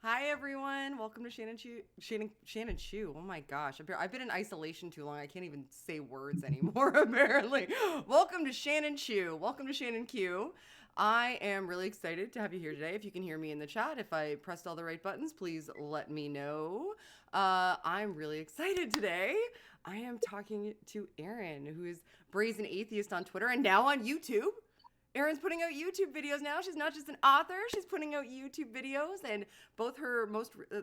Hi everyone, welcome to Shannon Q. Oh my gosh, I've been in isolation too long. I can't even say words anymore. Apparently, welcome to Shannon Q. Welcome to Shannon Q. I am really excited to have you here today. If you can hear me in the chat, if I pressed all the right buttons, please let me know. I'm really excited today. I am talking to Erin, who is Brazen Atheist on Twitter and now on YouTube. Erin's putting out YouTube videos now. She's not just an author; she's putting out YouTube videos, and both her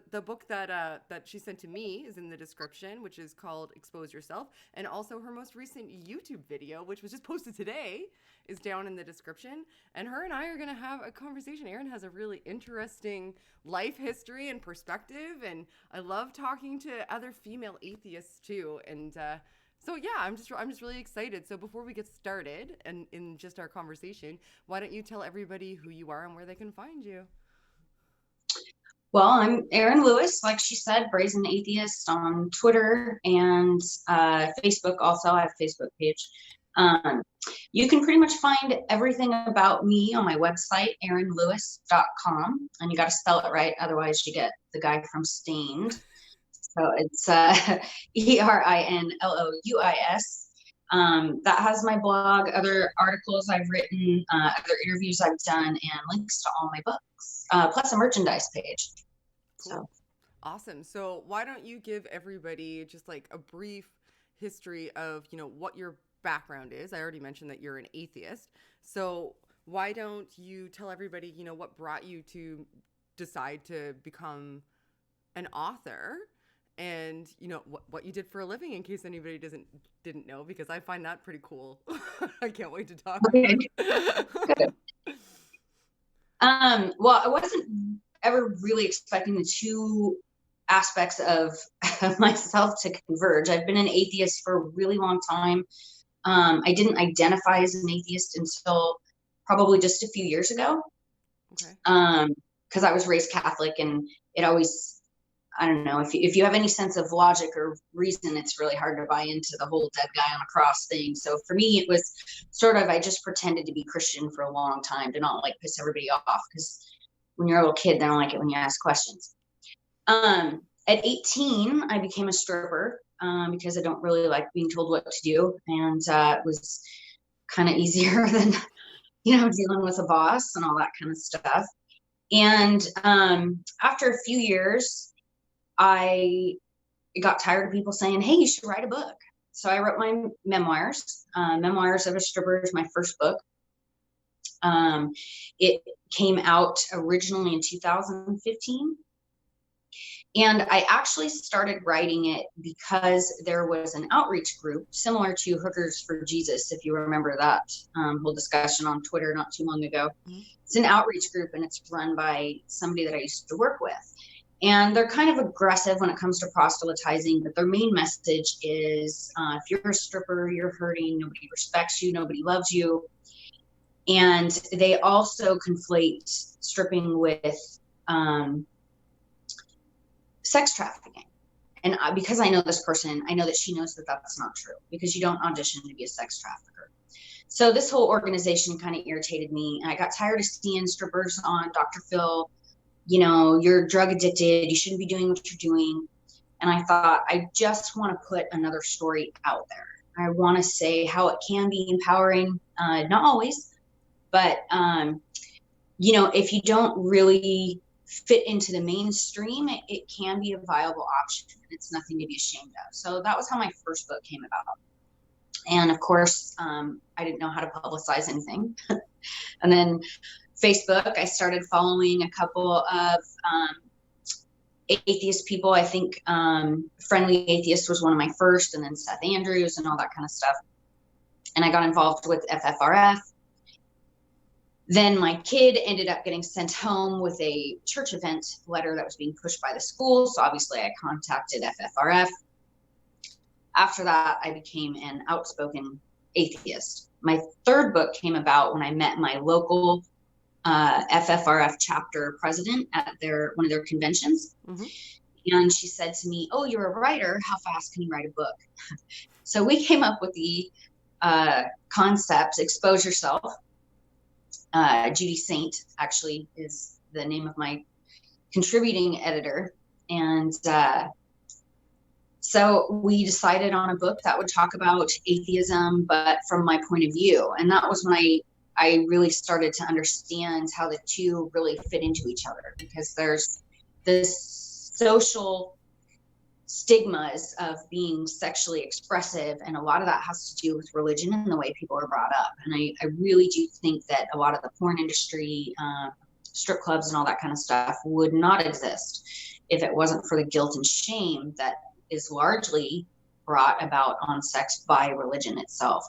the book that she sent to me is in the description, which is called "Expose Yourself," and also her most recent YouTube video, which was just posted today, is down in the description. And her and I are gonna have a conversation. Erin has a really interesting life history and perspective, and I love talking to other female atheists too. And so yeah, I'm just really excited. So before we get started and in just our conversation, why don't you tell everybody who you are and where they can find you? Well, I'm Erin Lewis, like she said, Brazen Atheist on Twitter and Facebook. Also, I have a Facebook page. Um, you can pretty much find everything about me on my website, erinlewis.com. And you got to spell it right, otherwise you get the guy from Stained. So it's Erinlowis. That has my blog, other articles I've written, other interviews I've done, and links to all my books, plus a merchandise page. Cool. So, Awesome. So why don't you give everybody just like a brief history of, what your background is? I already mentioned that you're an atheist. So why don't you tell everybody, what brought you to decide to become an author and what you did for a living in case anybody didn't know, because I find that pretty cool. I can't wait to talk okay, about it. good. Well, I wasn't ever really expecting the two aspects of myself to converge. I've been an atheist for a really long time. I didn't identify as an atheist until probably just a few years ago. Okay. Because I was raised Catholic, and it always, I don't know, if you have any sense of logic or reason, it's really hard to buy into the whole dead guy on a cross thing. So for me, it was sort of, I just pretended to be Christian for a long time to not like piss everybody off, because when you're a little kid, they don't like it when you ask questions. At 18, I became a stripper because I don't really like being told what to do. And it was kind of easier than, dealing with a boss and all that kind of stuff. And after a few years, I got tired of people saying, hey, you should write a book. So I wrote my memoirs. Memoirs of a Stripper is my first book. It came out originally in 2015. And I actually started writing it because there was an outreach group similar to Hookers for Jesus, if you remember that whole discussion on Twitter not too long ago. Mm-hmm. It's an outreach group, and it's run by somebody that I used to work with. And they're kind of aggressive when it comes to proselytizing, but their main message is if you're a stripper, you're hurting, nobody respects you, nobody loves you. And they also conflate stripping with sex trafficking. And because I know this person, I know that she knows that that's not true, because you don't audition to be a sex trafficker. So this whole organization kind of irritated me. And I got tired of seeing strippers on Dr. Phil, you're drug addicted, you shouldn't be doing what you're doing. And I thought, I just want to put another story out there. I want to say how it can be empowering, not always, but, if you don't really fit into the mainstream, it can be a viable option. It's nothing to be ashamed of. So that was how my first book came about. And of course, I didn't know how to publicize anything. And then Facebook, I started following a couple of atheist people. I think Friendly Atheist was one of my first, and then Seth Andrews and all that kind of stuff. And I got involved with FFRF. Then my kid ended up getting sent home with a church event letter that was being pushed by the school. So obviously I contacted FFRF. After that, I became an outspoken atheist. My third book came about when I met my local FFRF chapter president at one of their conventions. Mm-hmm. And she said to me, oh, you're a writer. How fast can you write a book? So we came up with the concept, Expose Yourself. Judy Saint actually is the name of my contributing editor. And so we decided on a book that would talk about atheism, but from my point of view. And that was when I really started to understand how the two really fit into each other, because there's this social stigmas of being sexually expressive, and a lot of that has to do with religion and the way people are brought up. And I really do think that a lot of the porn industry, strip clubs and all that kind of stuff would not exist if it wasn't for the guilt and shame that is largely brought about on sex by religion itself.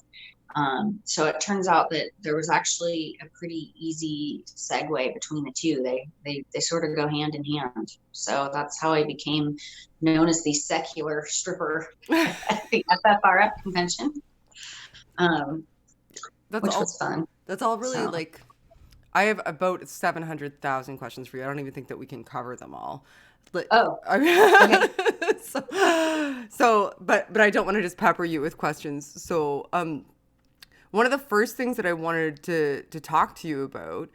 So it turns out that there was actually a pretty easy segue between the two. They sort of go hand in hand. So that's how I became known as the secular stripper at the FFRF convention, which was fun. That's all really like, I have about 700,000 questions for you. I don't even think that we can cover them all. But, okay. but I don't want to just pepper you with questions. So, one of the first things that I wanted to talk to you about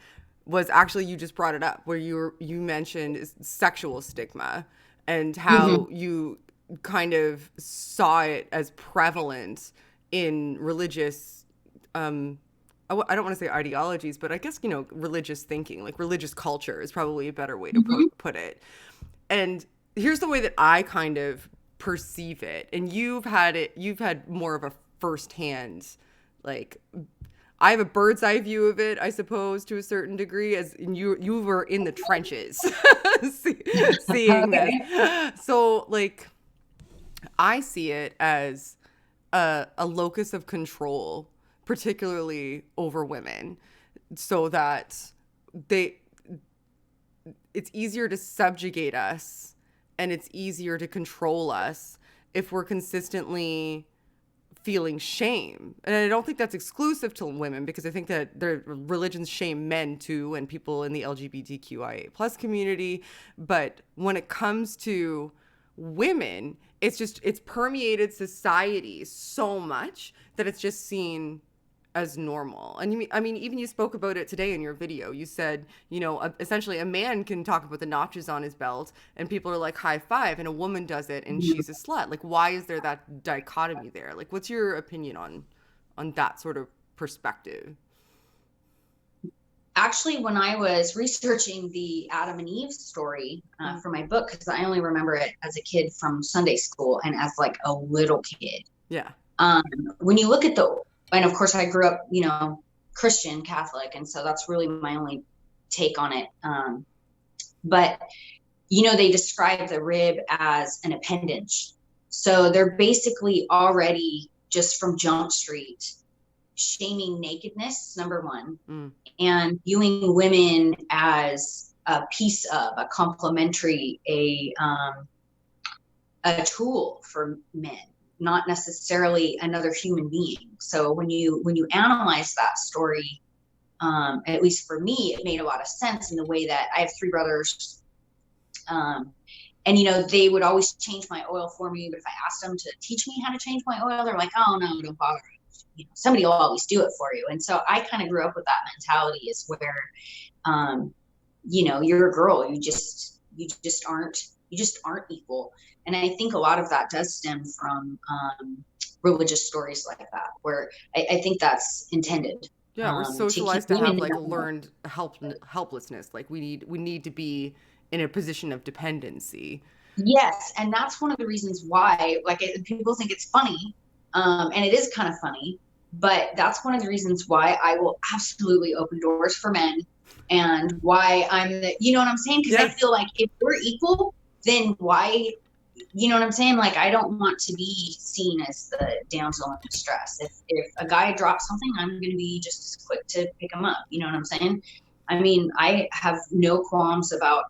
was actually, you just brought it up, where you mentioned sexual stigma and how you kind of saw it as prevalent in religious, I don't want to say ideologies, but I guess, religious thinking, like religious culture is probably a better way to put it. And here's the way that I kind of perceive it. And you've had more of a firsthand, like, I have a bird's eye view of it, I suppose, to a certain degree, as you were in the trenches seeing this. So, like, I see it as a locus of control, particularly over women, so that it's easier to subjugate us and it's easier to control us if we're consistently feeling shame. And I don't think that's exclusive to women, because I think that their religions shame men too, and people in the LGBTQIA plus community. But when it comes to women, it's permeated society so much that it's just seen as normal. And even you spoke about it today in your video. You said, essentially a man can talk about the notches on his belt and people are like, high five, and a woman does it and she's a slut. Like, why is there that dichotomy there? Like, what's your opinion on that sort of perspective? Actually, when I was researching the Adam and Eve story for my book, because I only remember it as a kid from Sunday school and as like a little kid. Yeah. When you look at and of course I grew up, Christian Catholic. And so that's really my only take on it. But, they describe the rib as an appendage. So they're basically already, just from Jump Street, shaming nakedness, number one, and viewing women as a piece of, a complementary, a tool for men, not necessarily another human being. So when you analyze that story, at least for me, it made a lot of sense in the way that I have 3 brothers, and they would always change my oil for me. But if I asked them to teach me how to change my oil, they're like, "Oh no, don't bother. Somebody will always do it for you." And so I kind of grew up with that mentality, is where, you're a girl, you just aren't equal. And I think a lot of that does stem from religious stories like that, where I think that's intended. Yeah, we're socialized to have like learned helplessness. Like we need to be in a position of dependency. Yes, and that's one of the reasons why, like, people think it's funny, and it is kind of funny, but that's one of the reasons why I will absolutely open doors for men, and why I'm you know what I'm saying? Because I feel like if we're equal, then why? You know what I'm saying? Like, I don't want to be seen as the damsel in distress. If a guy drops something, I'm going to be just as quick to pick him up. You know what I'm saying? I mean, I have no qualms about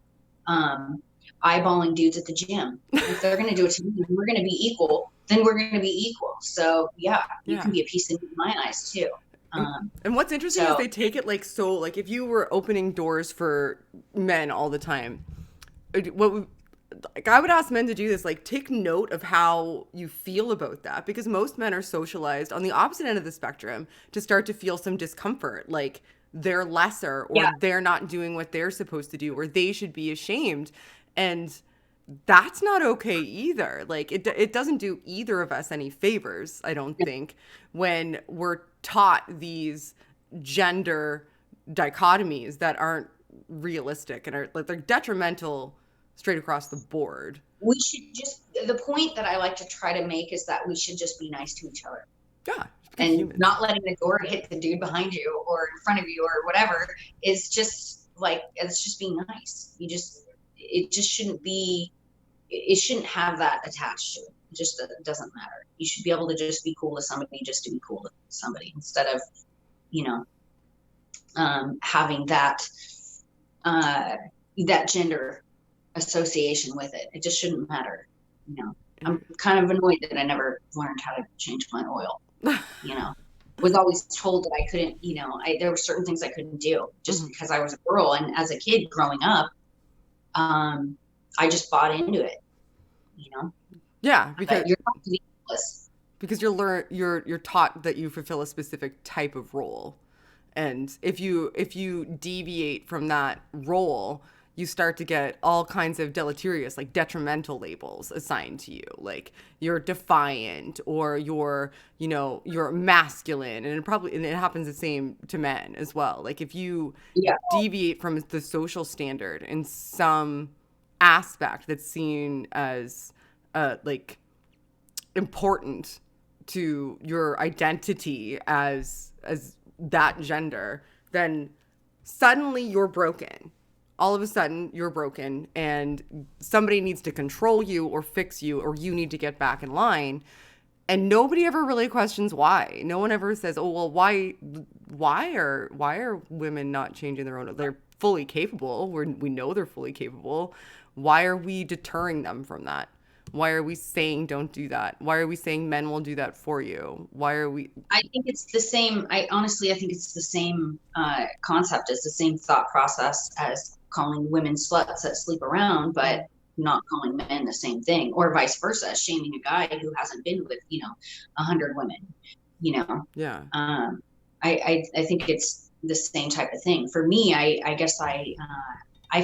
eyeballing dudes at the gym. If they're going to do it to me, we're going to be equal, then we're going to be equal. So yeah, you can be a piece of my eyes too. And what's interesting is they take it like, so like if you were opening doors for men all the time, I would ask men to do this, like, take note of how you feel about that, because most men are socialized on the opposite end of the spectrum to start to feel some discomfort. Like, they're lesser, or they're not doing what they're supposed to do, or they should be ashamed. And that's not okay either. Like it doesn't do either of us any favors, I don't think, when we're taught these gender dichotomies that aren't realistic and are like they're detrimental straight across the board. We should just, the point that I like to try to make is that we should just be nice to each other. Yeah. And humans. not letting the door hit the dude behind you or in front of you or whatever is just like, it's just being nice. It just shouldn't be, it shouldn't have that attached to it. It just doesn't matter. You should be able to just be cool to somebody, just to be cool to somebody, instead of, having that gender association with it. It just shouldn't matter. I'm kind of annoyed that I never learned how to change my oil. Was always told that I couldn't, there were certain things I couldn't do just because I was a girl. And as a kid growing up, I just bought into it, Yeah, because you're not ridiculous. Because you're taught that you fulfill a specific type of role. And if you deviate from that role, you start to get all kinds of deleterious, like detrimental labels assigned to you. Like you're defiant, or you're masculine. And it happens the same to men as well. Like if you deviate from the social standard in some aspect that's seen as like important to your identity as that gender, then suddenly you're broken. All of a sudden you're broken, and somebody needs to control you or fix you, or you need to get back in line. And nobody ever really questions why. No one ever says, oh, well, why are women not changing their own? They're fully capable. We know they're fully capable. Why are we deterring them from that? Why are we saying don't do that? Why are we saying men will do that for you? Why are we? I think it's the same. I think it's the same concept. It's the same thought process as calling women sluts that sleep around, but not calling men the same thing, or vice versa, shaming a guy who hasn't been with 100 women. Yeah. I think it's the same type of thing. For me, I guess I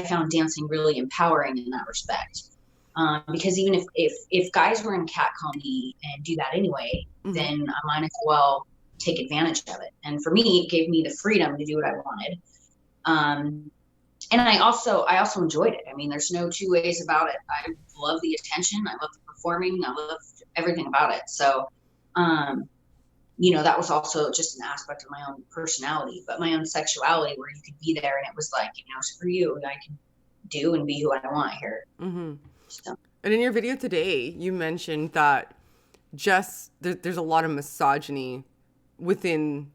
found dancing really empowering in that respect. Because even if guys were going to catcall me and do that anyway, then I might as well take advantage of it. And for me, it gave me the freedom to do what I wanted. And I also enjoyed it. I mean, there's no two ways about it. I love the attention. I love the performing. I love everything about it. So, that was also just an aspect of my own personality, but my own sexuality, where you could be there and it was like, screw you. I can do and be who I want here. Mm-hmm. So. And in your video today, you mentioned that there's a lot of misogyny within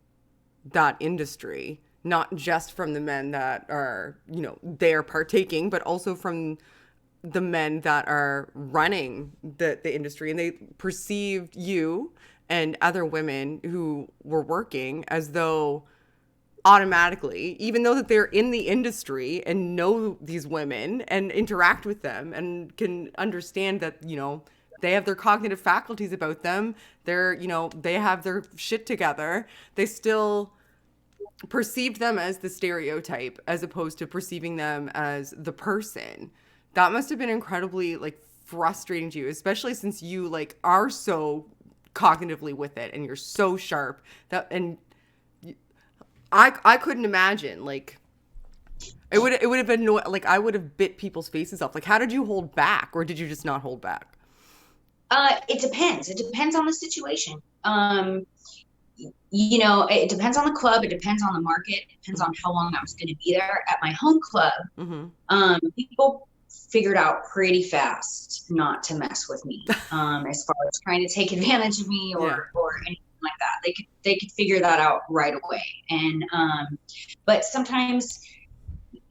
that industry, not just from the men that are, they're partaking, but also from the men that are running the industry. And they perceived you and other women who were working as though automatically, even though that they're in the industry and know these women and interact with them and can understand that, they have their cognitive faculties about them, they have their shit together, they still perceived them as the stereotype as opposed to perceiving them as the person. That must have been incredibly frustrating to you, especially since you are so cognitively with it and you're so sharp I couldn't imagine, it would have been, I would have bit people's faces off. How did you hold back, or did you just not hold back? It depends. It depends on the situation. It depends on the club. It depends on the market. It depends on how long I was going to be there. At my home club, people figured out pretty fast not to mess with me, as far as trying to take advantage of me or anything like that. They could figure that out right away. And but sometimes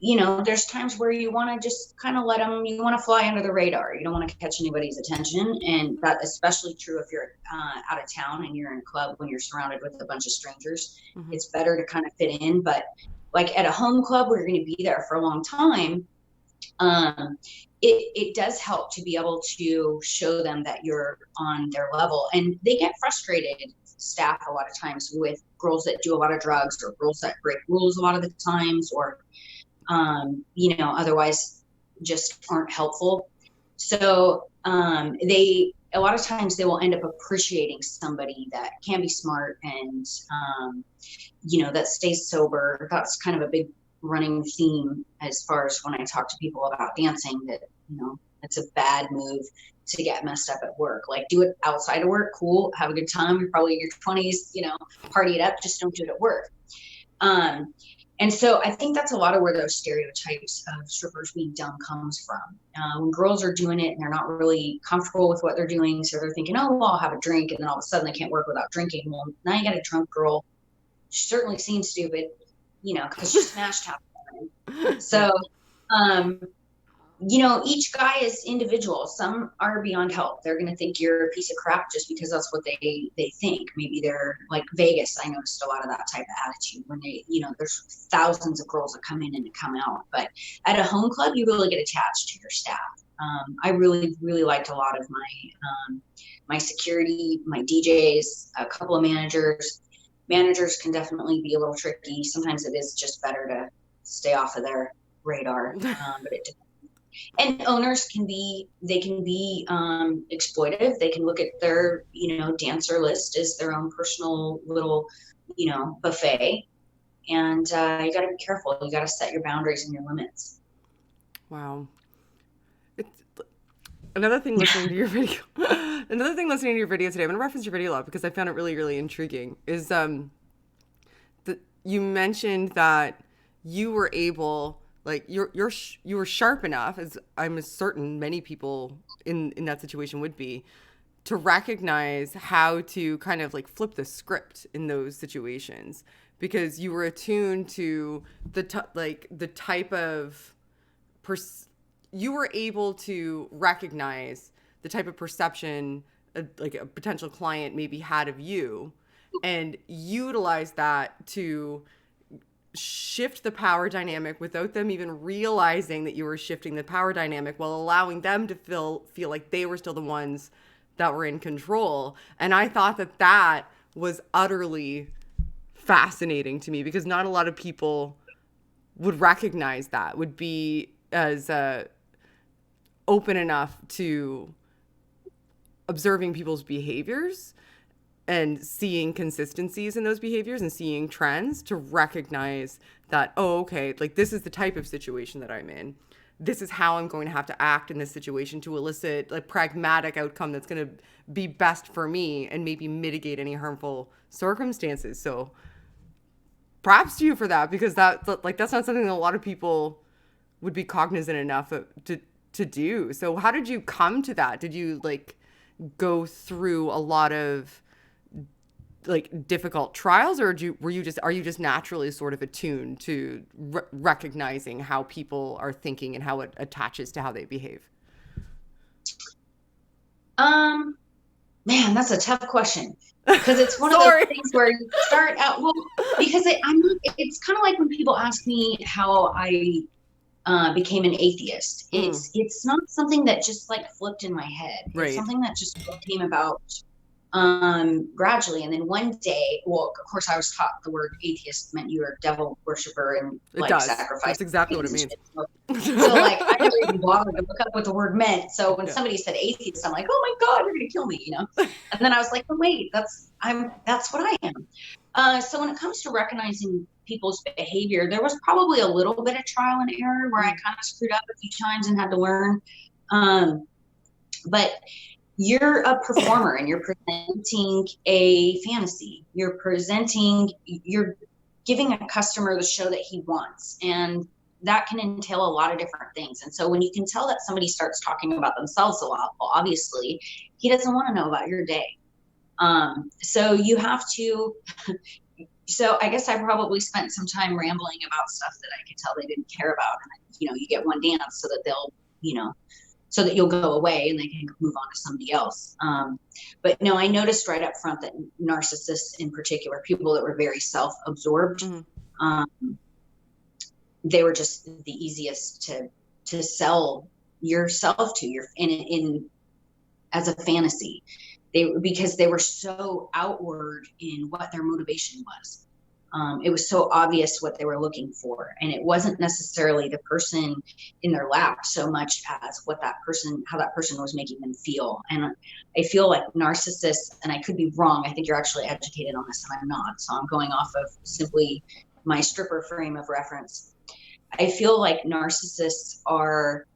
there's times where you want to just kind of let them, you want to fly under the radar. You don't want to catch anybody's attention. And that's especially true if you're out of town and you're in a club when you're surrounded with a bunch of strangers. It's better to kind of fit in. But at a home club where you're going to be there for a long time, it does help to be able to show them that you're on their level. And they get frustrated staff a lot of times with girls that do a lot of drugs or girls that break rules a lot of the times, or, otherwise just aren't helpful. So a lot of times they will end up appreciating somebody that can be smart and, that stays sober. That's kind of a big running theme as far as when I talk to people about dancing, that, it's a bad move to get messed up at work. Like, do it outside of work, cool, have a good time, you're probably in your 20s, party it up, just don't do it at work. And so I think that's a lot of where those stereotypes of strippers being dumb comes from. When girls are doing it and they're not really comfortable with what they're doing, so they're thinking, oh, well, I'll have a drink, and then all of a sudden they can't work without drinking. Well, now you got a drunk girl. She certainly seems stupid, because she smashed half the time. So, each guy is individual. Some are beyond help. They're going to think you're a piece of crap just because that's what they think. Maybe they're like Vegas. I noticed a lot of that type of attitude when they, there's thousands of girls that come in and come out. But at a home club, you really get attached to your staff. I really, really liked a lot of my security, my DJs, a couple of managers. Managers can definitely be a little tricky. Sometimes it is just better to stay off of their radar. But it depends. And owners can be exploitive. They can look at their, dancer list as their own personal little, buffet. And you got to be careful. You got to set your boundaries and your limits. Wow. Another thing listening to your video today, I'm going to reference your video a lot because I found it really, really intriguing, is that you mentioned that you were able, like, you were sharp enough, as I'm certain many people in that situation would be, to recognize how to kind of like flip the script in those situations, because you were attuned to the type of you were able to recognize the type of perception like a potential client maybe had of you, and utilize that to shift the power dynamic without them even realizing that you were shifting the power dynamic, while allowing them to feel like they were still the ones that were in control. And I thought that was utterly fascinating to me, because not a lot of people would recognize that, would be as open enough to observing people's behaviors and seeing consistencies in those behaviors and seeing trends, to recognize that, oh, okay, like, this is the type of situation that I'm in. This is how I'm going to have to act in this situation to elicit a pragmatic outcome that's going to be best for me and maybe mitigate any harmful circumstances. So props to you for that, because that's not something that a lot of people would be cognizant enough to do. So how did you come to that? Did you like go through a lot of like difficult trials, or are you just naturally sort of attuned to recognizing how people are thinking and how it attaches to how they behave? Man, that's a tough question, because it's one of those things where you start out, well, because it's kind of like when people ask me how I became an atheist. It's not something that just like flipped in my head. Right. It's something that just came about gradually. And then one day, well, of course I was taught the word atheist meant you were a devil worshiper and sacrifice. That's exactly what it means. So like, I never even bothered to look up what the word meant. So when somebody said atheist, I'm like, oh my God, you're going to kill me, And then I was like, oh wait, that's what I am. So when it comes to recognizing people's behavior, there was probably a little bit of trial and error where I kind of screwed up a few times and had to learn. But you're a performer and you're presenting a fantasy. You're giving a customer the show that he wants. And that can entail a lot of different things. And so when you can tell that somebody starts talking about themselves a lot, well, obviously he doesn't want to know about your day. So you have to, so I guess I probably spent some time rambling about stuff that I could tell they didn't care about. And, you get one dance so that they'll, so that you'll go away and they can move on to somebody else. But no, I noticed right up front that narcissists in particular, people that were very self-absorbed, they were just the easiest to sell yourself to, in as a fantasy. because they were so outward in what their motivation was. It was so obvious what they were looking for, and it wasn't necessarily the person in their lap so much as how that person was making them feel. And I feel like narcissists, and I could be wrong, I think you're actually educated on this and I'm not, so I'm going off of simply my stripper frame of reference. I feel like narcissists are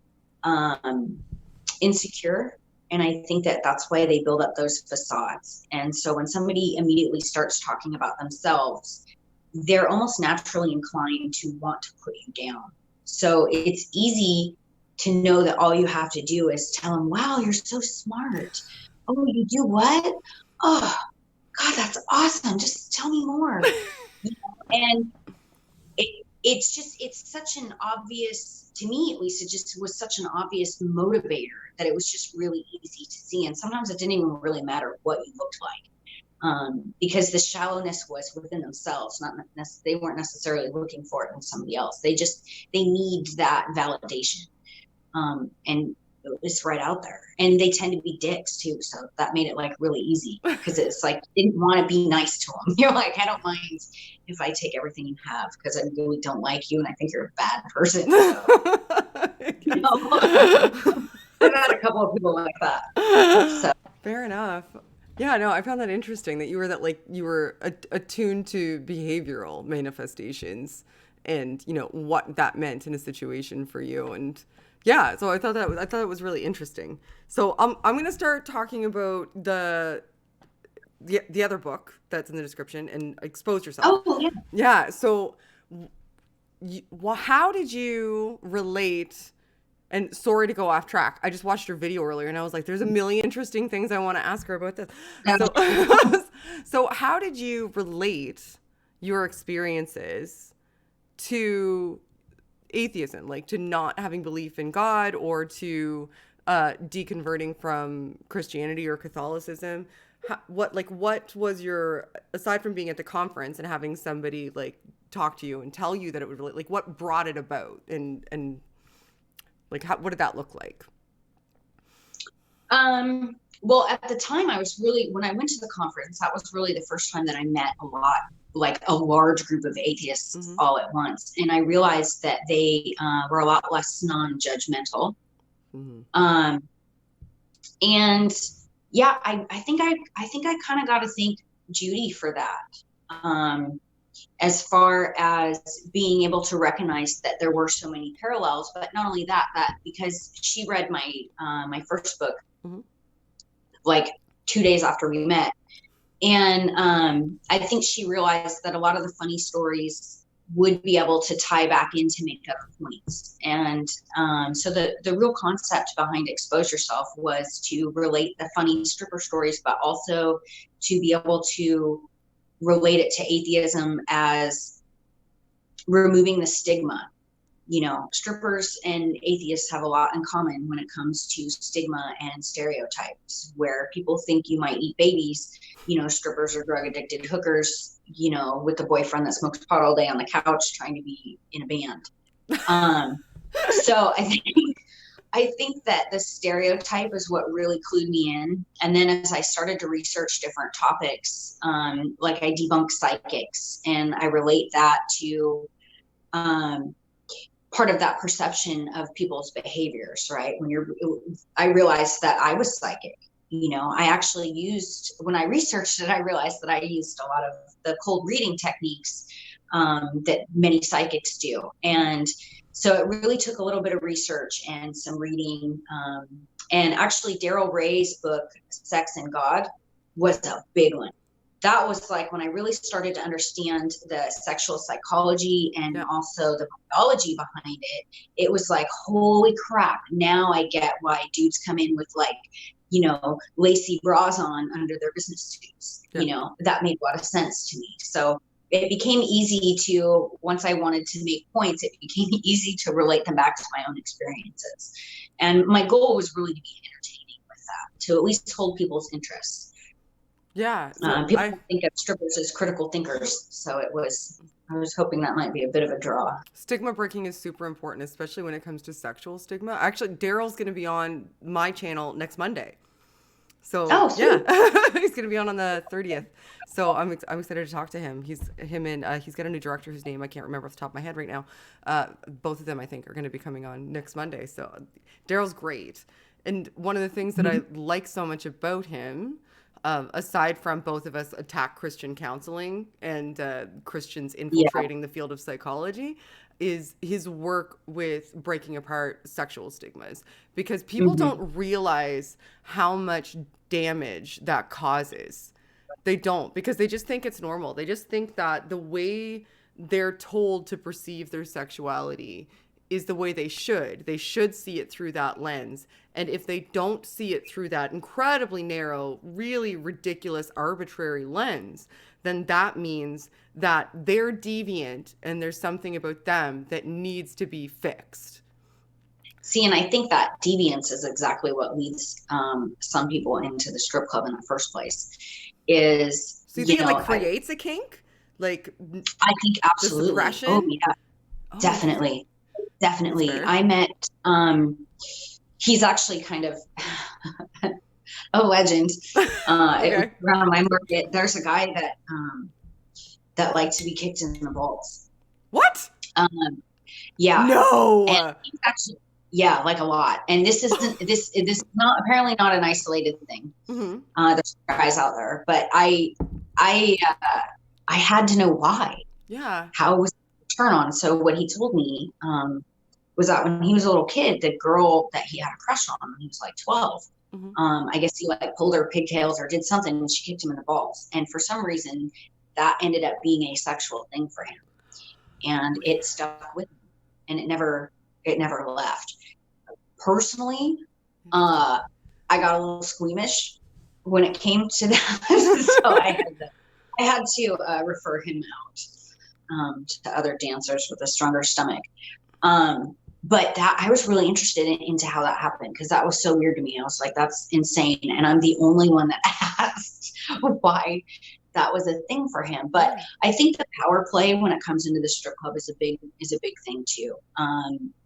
insecure, and I think that that's why they build up those facades. And so when somebody immediately starts talking about themselves, they're almost naturally inclined to want to put you down. So it's easy to know that all you have to do is tell them, wow, you're so smart. Oh, you do what? Oh, God, that's awesome. Just tell me more. And it's such an obvious, to me at least, it just was such an obvious motivator that it was just really easy to see. And sometimes it didn't even really matter what you looked like. Because the shallowness was within themselves, they weren't necessarily looking for it in somebody else. They need that validation. And it's right out there. And they tend to be dicks too. So that made it like really easy, because it's like, you didn't want to be nice to them. You're like, I don't mind if I take everything you have, because I really don't like you and I think you're a bad person. So, I've had a couple of people like that. So. Fair enough. Yeah, no, I found that interesting that you were attuned to behavioral manifestations and, what that meant in a situation for you. And yeah, so I thought it was really interesting. So I'm going to start talking about the other book that's in the description, and Expose Yourself. Oh, yeah. Yeah. So how did you relate? And sorry to go off track. I just watched your video earlier and I was like, there's a million interesting things I want to ask her about this. So how did you relate your experiences to atheism, like to not having belief in God, or to deconverting from Christianity or Catholicism? What was your, aside from being at the conference and having somebody like talk to you and tell you that it would really, like, what brought it about, and like, what did that look like? Well, at the time when I went to the conference, that was really the first time that I met a large group of atheists mm-hmm. all at once. And I realized that they were a lot less non-judgmental. Mm-hmm. And yeah, I think I kind of got to thank Judy for that. As far as being able to recognize that there were so many parallels, but not only that because she read my first book, mm-hmm. like 2 days after we met. And I think she realized that a lot of the funny stories would be able to tie back in to make up points. And so the real concept behind Expose Yourself was to relate the funny stripper stories, but also to be able to relate it to atheism as removing the stigma. Strippers and atheists have a lot in common when it comes to stigma and stereotypes, where people think you might eat babies. Strippers are drug addicted hookers, with the boyfriend that smokes pot all day on the couch trying to be in a band. So I think that the stereotype is what really clued me in. And then as I started to research different topics, like I debunk psychics, and I relate that to part of that perception of people's behaviors, right? I realized that I was psychic. I actually when I researched it, I realized that I used a lot of the cold reading techniques that many psychics do. And so it really took a little bit of research and some reading. And actually, Daryl Ray's book, Sex and God, was a big one. That was like when I really started to understand the sexual psychology and also the biology behind it. It was like, holy crap. Now I get why dudes come in with lacy bras on under their business suits. Yeah. That made a lot of sense to me. So it became easy to, once I wanted to make points, it became easy to relate them back to my own experiences. And my goal was really to be entertaining with that, to at least hold people's interests. Yeah. So people think of strippers as critical thinkers. So I was hoping that might be a bit of a draw. Stigma breaking is super important, especially when it comes to sexual stigma. Actually, Daryl's going to be on my channel next Monday. So Oh, sweet. yeah, he's gonna be on the 30th. So I'm excited to talk to him. He's got a new director whose name I can't remember off the top of my head right now. Both of them I think are going to be coming on next Monday. So Daryl's great, and one of the things that I like so much about him, aside from both of us attack Christian counseling and Christians infiltrating the field of psychology, is his work with breaking apart sexual stigmas, because people don't realize how much damage that causes. They don't, because they just think it's normal. They just think that the way they're told to perceive their sexuality is the way they should. They should see it through that lens. And if they don't see it through that incredibly narrow, really ridiculous, arbitrary lens, then that means that they're deviant and there's something about them that needs to be fixed. See, and I think that deviance is exactly what leads some people into the strip club in the first place. So you think it like creates a kink? Like, I think absolutely. Suppression? Oh yeah, definitely. I met he's actually kind of a legend. Okay. Around my market, there's a guy that liked to be kicked in the balls. What? Yeah. No. And he's actually, yeah, like a lot. And this isn't this is not apparently not an isolated thing. There's guys out there, but I had to know why. Yeah. How it was a turn on. So what he told me was that when he was a little kid, the girl that he had a crush on when he was like 12, I guess he like pulled her pigtails or did something and she kicked him in the balls. And for some reason that ended up being a sexual thing for him. And it stuck with him and it never left. Personally, I got a little squeamish when it came to that. So I had to refer him out to other dancers with a stronger stomach. But that I was really interested into how that happened, because that was so weird to me. I was like, that's insane. And I'm the only one that asked why that was a thing for him. But I think the power play when it comes into the strip club is a big thing too.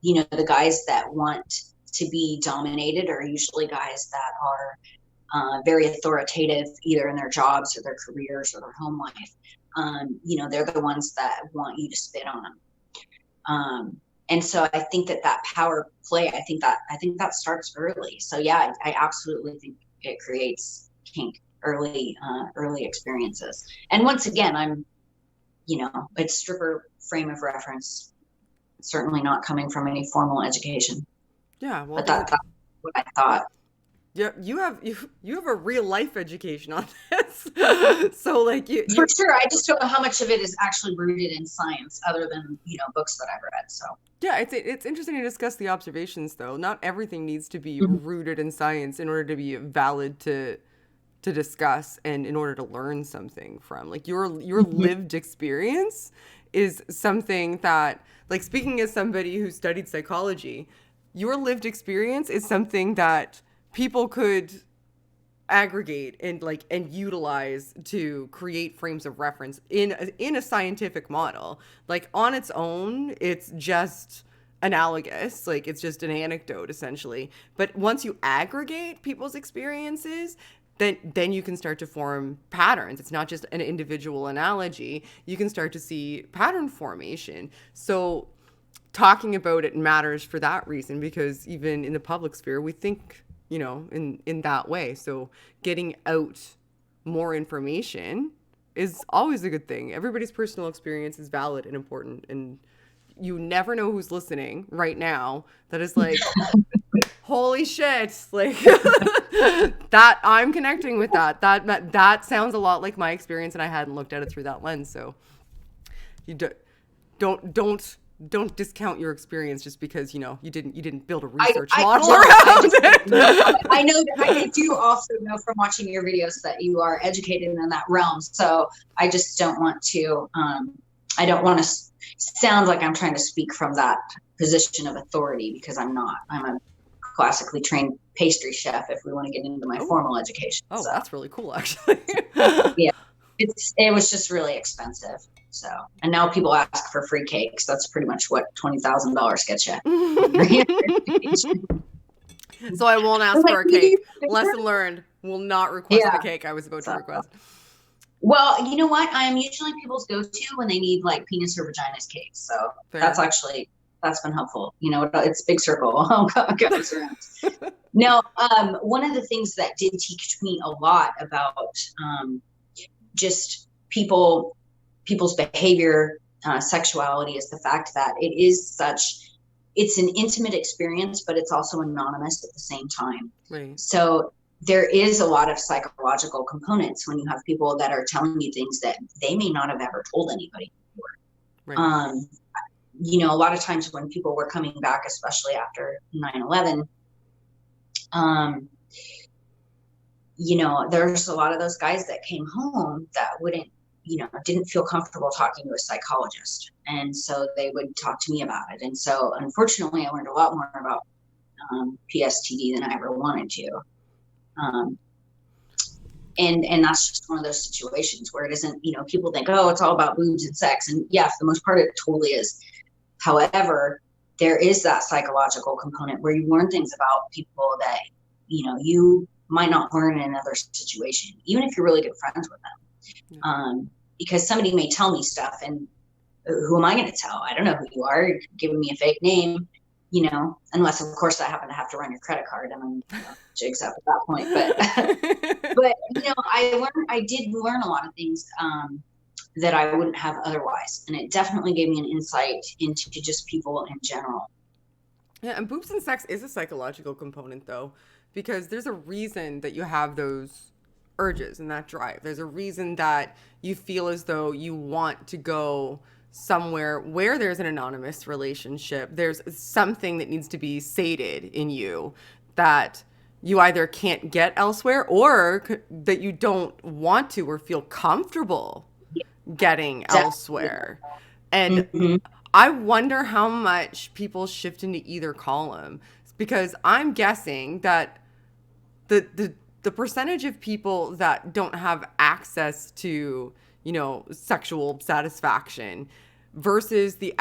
You know, the guys that want to be dominated are usually guys that are very authoritative, either in their jobs or their careers or their home life. You know, they're the ones that want you to spit on them. And so I think that power play, I think that starts early. So yeah, I absolutely think it creates kink early experiences. And once again, I'm, you know, it's stripper frame of reference, certainly not coming from any formal education. Yeah, well, but that's what I thought. Yeah, you have a real life education on this. So like you for sure. I just don't know how much of it is actually rooted in science, other than, you know, books that I've read. So yeah, it's interesting to discuss the observations though. Not everything needs to be rooted in science in order to be valid to discuss and in order to learn something from. Like your lived experience is something that, like, speaking as somebody who studied psychology, your lived experience is something that people could aggregate and utilize to create frames of reference in a scientific model. Like on its own, it's just analogous, like it's just an anecdote essentially. But once you aggregate people's experiences, then you can start to form patterns. It's not just an individual analogy. You can start to see pattern formation. So talking about it matters for that reason, because even in the public sphere, we think, you know, in that way. So getting out more information is always a good thing. Everybody's personal experience is valid and important. And you never know who's listening right now that is like, holy shit, like that I'm connecting with that. That sounds a lot like my experience, and I hadn't looked at it through that lens. So you don't discount your experience just because, you know, you didn't build a research model around it. I know that I do also know from watching your videos that you are educated in that realm. So I just don't want to I don't want to sound like I'm trying to speak from that position of authority, because I'm not. I'm a classically trained pastry chef, if we want to get into my formal education. Oh, so that's really cool, actually. Yeah, it was just really expensive. So, and now people ask for free cakes. That's pretty much what $20,000 gets you. So I won't ask for a cake. Lesson learned. Will not request the Yeah. cake I was about to So, request. well, you know what? I'm usually people's go-to when they need like penis or vagina's cake. So Fair. that's been helpful. You know, it's big circle. Goes around. No, one of the things that did teach me a lot about just people's behavior, sexuality, is the fact that it's an intimate experience, but it's also anonymous at the same time. Right. So there is a lot of psychological components when you have people that are telling you things that they may not have ever told anybody before. Right. You know, a lot of times when people were coming back, especially after 9/11, you know, there's a lot of those guys that came home that didn't feel comfortable talking to a psychologist. And so they would talk to me about it. And so unfortunately, I learned a lot more about PSTD than I ever wanted to. And that's just one of those situations where it isn't, you know, people think, oh, it's all about boobs and sex. And yeah, for the most part, it totally is. However, there is that psychological component where you learn things about people that, you know, you might not learn in another situation, even if you're really good friends with them. Yeah. Because somebody may tell me stuff, and who am I going to tell? I don't know who you are. You're giving me a fake name, you know, unless of course I happen to have to run your credit card, and I'm, you know, jigs up at that point. But you know, I did learn a lot of things that I wouldn't have otherwise, and it definitely gave me an insight into just people in general. Yeah, and boobs and sex is a psychological component though, because there's a reason that you have those urges and that drive. There's a reason that you feel as though you want to go somewhere where there's an anonymous relationship. There's something that needs to be sated in you that you either can't get elsewhere, or that you don't want to or feel comfortable getting Definitely. elsewhere. And Mm-hmm. I wonder how much people shift into either column, because I'm guessing that the percentage of people that don't have access to, you know, sexual satisfaction versus the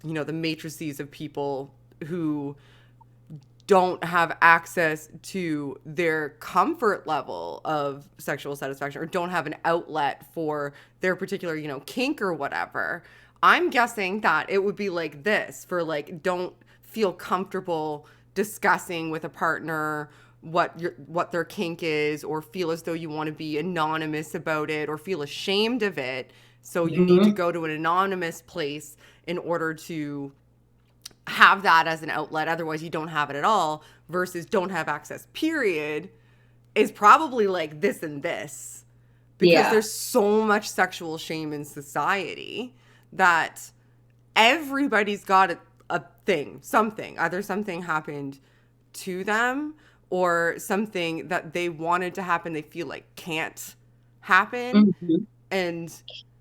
you know, the matrices of people who don't have access to their comfort level of sexual satisfaction, or don't have an outlet for their particular, you know, kink or whatever. I'm guessing that it would be like this for like, don't feel comfortable discussing with a partner what their kink is, or feel as though you want to be anonymous about it, or feel ashamed of it. So you need to Mm-hmm. go to an anonymous place in order to have that as an outlet. Otherwise, you don't have it at all. Versus don't have access, period, is probably like this and this, because Yeah. there's so much sexual shame in society that everybody's got a thing, something. Either something happened to them, or something that they wanted to happen, they feel like can't happen. Mm-hmm. And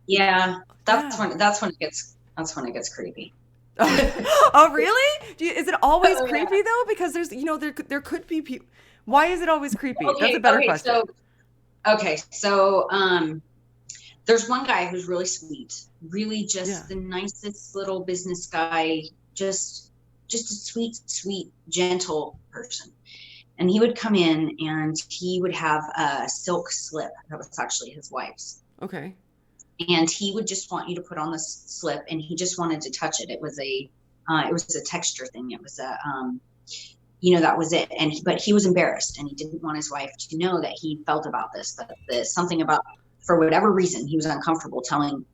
Yeah. yeah. That's when it gets creepy. Oh, really? Is it always Oh yeah. creepy though? Because there's, you know, there could be people. Why is it always creepy? That's a Okay. better question. So there's one guy who's really sweet, really Yeah. just the nicest little business guy, just a sweet, gentle person. And he would come in and he would have a silk slip that was actually his wife's. Okay. And he would just want you to put on this slip, and he just wanted to touch it. It was a texture thing. It was a that was it. But he was embarrassed, and he didn't want his wife to know that he felt about this, that something about, for whatever reason, he was uncomfortable telling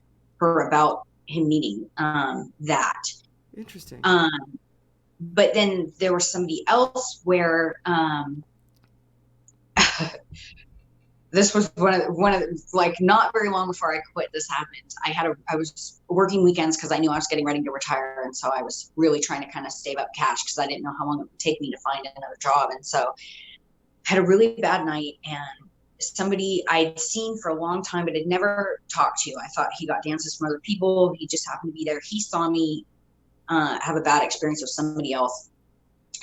her about him needing that. Interesting. But then there was somebody else where this was one of like, not very long before I quit, this happened. I was working weekends because I knew I was getting ready to retire, and so I was really trying to kind of save up cash because I didn't know how long it would take me to find another job. And so I had a really bad night, and somebody I'd seen for a long time but had never talked to. I thought he got dances from other people. He just happened to be there. He saw me have a bad experience with somebody else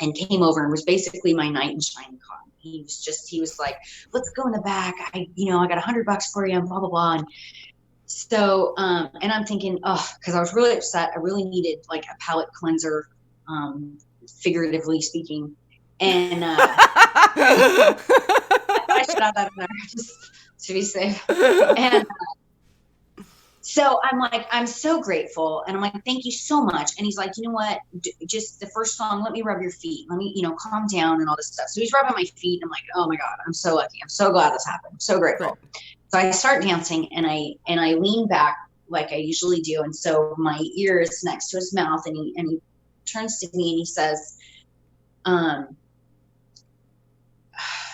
and came over and was basically my knight in shining cotton. He was like, let's go in the back. I got $100 for you, and blah, blah, blah. And so, and I'm thinking, cause I was really upset. I really needed like a palate cleanser, figuratively speaking. And I thought I should have that in there just to be safe. And so I'm like, I'm so grateful. And I'm like, thank you so much. And he's like, you know what? Just the first song, let me rub your feet. Let me, calm down and all this stuff. So he's rubbing my feet. And I'm like, oh my God, I'm so lucky. I'm so glad this happened. I'm so grateful. Right. So I start dancing and I lean back like I usually do. And so my ear is next to his mouth and he turns to me and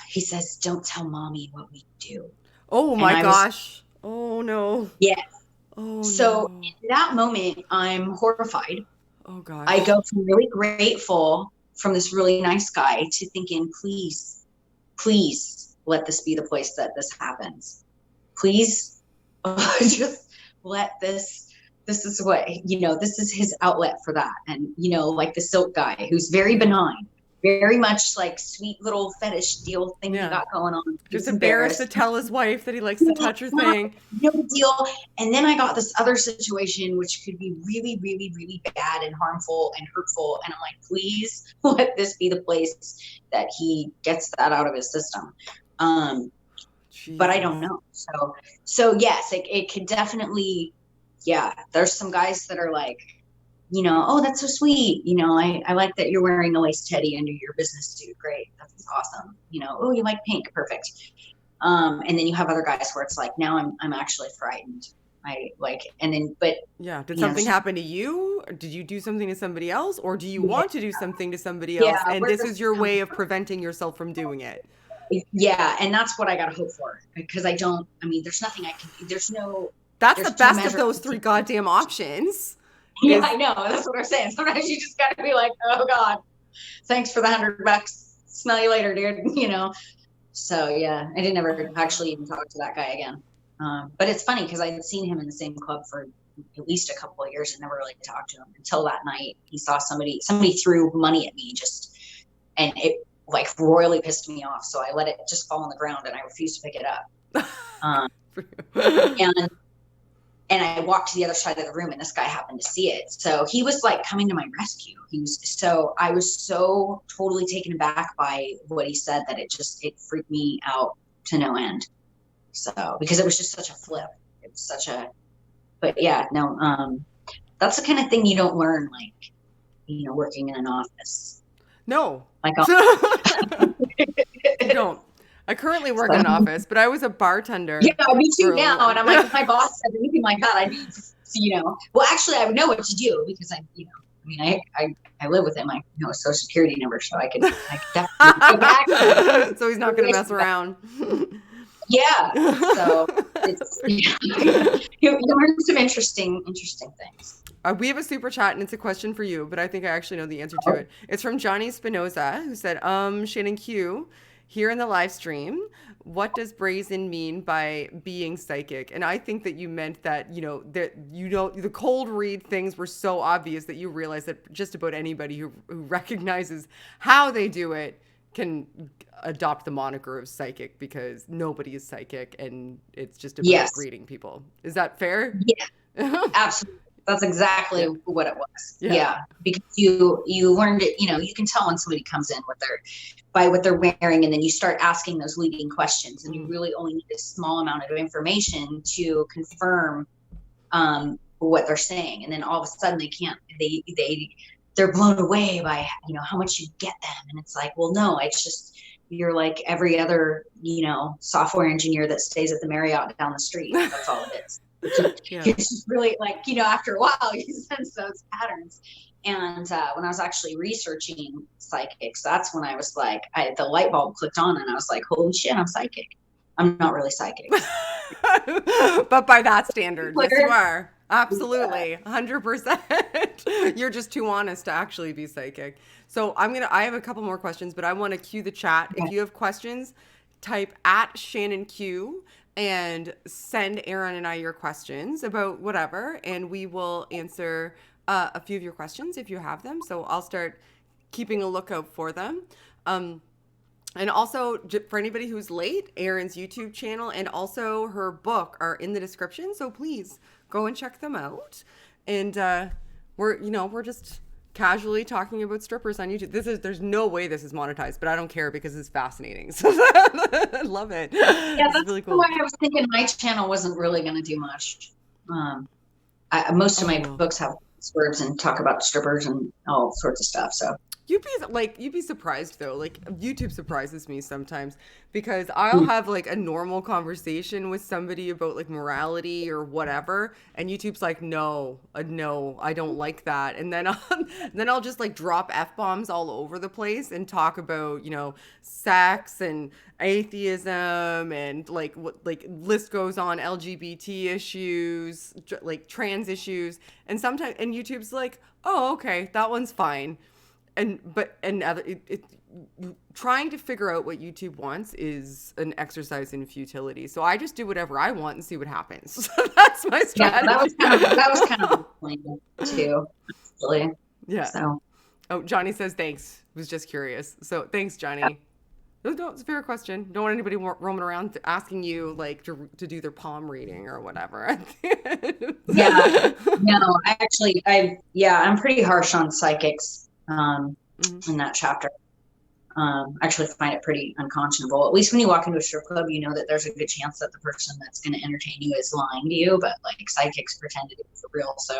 he says, don't tell mommy what we do. Oh my gosh. Oh no. Yeah. Oh, so no. in that moment, I'm horrified. Oh gosh. I go from really grateful from this really nice guy to thinking, please let this be the place that this happens. Please just let this is what, this is his outlet for that. And, like the silk guy who's very benign, very much like sweet little fetish deal thing he got going on. Just embarrassed to tell his wife that he likes to touch her thing. No deal. And then I got this other situation, which could be really, really, really bad and harmful and hurtful. And I'm like, please let this be the place that he gets that out of his system. But I don't know. So yes, it could definitely, there's some guys that are like, oh, that's so sweet. I like that you're wearing a lace teddy under your business suit. Great. That's awesome. Oh, you like pink. Perfect. And then you have other guys where it's like, now I'm actually frightened. Did something happen to you? Or did you do something to somebody else? Or do you want to do something to somebody else? And this is your way of preventing yourself from doing it. Yeah. And that's what I got to hope for, because there's nothing I can do. That's the best of those three goddamn options. Yeah, I know. That's what I'm saying. Sometimes you just got to be like, oh God, thanks for the $100. Smell you later, dude. So yeah, I didn't ever actually even talk to that guy again. But it's funny because I had seen him in the same club for at least a couple of years and never really talked to him until that night. He saw somebody threw money at me and it like royally pissed me off. So I let it just fall on the ground and I refused to pick it up. And I walked to the other side of the room and this guy happened to see it. So he was like coming to my rescue. I was so totally taken aback by what he said that it freaked me out to no end. So, because it was just such a flip. It was but yeah, no, that's the kind of thing you don't learn, like, working in an office. No. Like, you don't. I currently work in an office, but I was a bartender. Yeah, me too now. And I'm like, if my boss said anything like that, I'd be, well, actually, I would know what to do because I live with him. I know his social security number, so I could definitely back. So he's not going to mess around. Yeah. So you learn some interesting things. We have a super chat, and it's a question for you, but I think I actually know the answer to it. It's from Johnny Spinoza, who said, Shannon Q, here in the live stream, what does brazen mean by being psychic? And I think that you meant that, the cold read things were so obvious that you realize that just about anybody who recognizes how they do it can adopt the moniker of psychic, because nobody is psychic and it's just about reading people. Is that fair? Yeah, absolutely. That's exactly what it was. Yeah. Because you learned it, you can tell when somebody comes in by what they're wearing, and then you start asking those leading questions, and you really only need a small amount of information to confirm what they're saying. And then all of a sudden they're blown away by, how much you get them. And it's like, well, no, it's just, you're like every other, software engineer that stays at the Marriott down the street. That's all it is. It's just really like, after a while you sense those patterns. And when I was actually researching psychics, that's when I was like, the light bulb clicked on and I was like, holy shit, I'm psychic. I'm not really psychic. But by that standard, yes, you are. Absolutely. 100%. You're just too honest to actually be psychic. So I have a couple more questions, but I want to cue the chat. Okay. If you have questions, type at Shannon Q and send Erin and I your questions about whatever, and we will answer a few of your questions if you have them. So I'll start keeping a lookout for them. And also, for anybody who's late, Erin's YouTube channel and also her book are in the description. So please go and check them out. And we're just casually talking about strippers on YouTube. There's no way this is monetized, but I don't care because it's fascinating. So I love it. Yeah, It's that's really cool. why I was thinking my channel wasn't really going to do much. Most of my Oh. books have words and talk about strippers and all sorts of stuff. So You'd be surprised though. Like YouTube surprises me sometimes because I'll have like a normal conversation with somebody about like morality or whatever, and YouTube's like, no, no, I don't like that, and then I'll just like drop f-bombs all over the place and talk about sex and atheism and like what like list goes on, LGBT issues, like trans issues, and sometimes and YouTube's like, oh, okay, that one's fine. Trying to figure out what YouTube wants is an exercise in futility. So I just do whatever I want and see what happens. So that's my strategy. Yeah, that was kind of the plan too, actually. Yeah. So. Oh, Johnny says thanks. Was just curious. So thanks, Johnny. No, it's a fair question. Don't want anybody roaming around asking you like to do their palm reading or whatever. Yeah. No, I'm pretty harsh on psychics. In that chapter. I actually find it pretty unconscionable. At least when you walk into a strip club, you know that there's a good chance that the person that's going to entertain you is lying to you, but like psychics pretend to be for real. So